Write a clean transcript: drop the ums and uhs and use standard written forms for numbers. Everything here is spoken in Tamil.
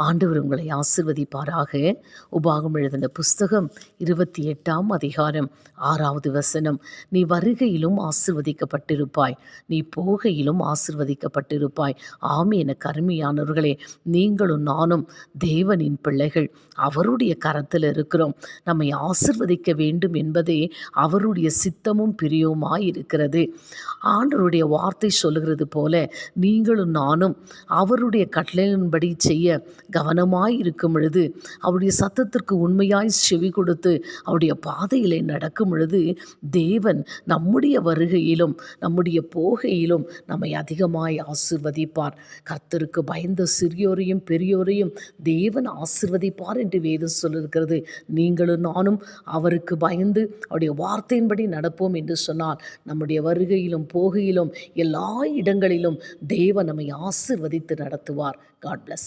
ஆண்டவர் உங்களை ஆசிர்வதிப்பாராக. உபாகம் எழுதின புஸ்தகம் 28ஆம் அதிகாரம் 6வது வசனம். நீ வருகையிலும் ஆசிர்வதிக்கப்பட்டிருப்பாய், நீ போகையிலும் ஆசிர்வதிக்கப்பட்டிருப்பாய். ஆமே, என கருமையானவர்களே, நீங்களும் நானும் தேவனின் பிள்ளைகள். அவருடைய கரத்தில் இருக்கிறோம். நம்மை ஆசிர்வதிக்க வேண்டும் என்பதே அவருடைய சித்தமும் பிரியவுமாய் இருக்கிறது. ஆண்டவருடைய வார்த்தை சொல்லுகிறது போல நீங்களும் நானும் அவருடைய கட்டளையின்படி செய்ய கவனமாய் இருக்கும் பொழுது, அவருடைய சத்தத்திற்கு உண்மையாய் செவி கொடுத்து அவருடைய பாதையிலே நடக்கும் பொழுது, தேவன் நம்முடைய வருகையிலும் நம்முடைய போகையிலும் நம்மை அதிகமாய் ஆசிர்வதிப்பார். கர்த்தருக்கு பயந்த சிறியோரையும் பெரியோரையும் தேவன் ஆசிர்வதிப்பார் என்று வேதம் சொல்லியிருக்கிறது. நீங்களும் நானும் அவருக்கு பயந்து அவருடைய வார்த்தையின்படி நடப்போம் என்று சொன்னால், நம்முடைய வருகையிலும் போகையிலும் எல்லா இடங்களிலும் தேவன் நம்மை ஆசிர்வதித்து நடத்துவார். God plus.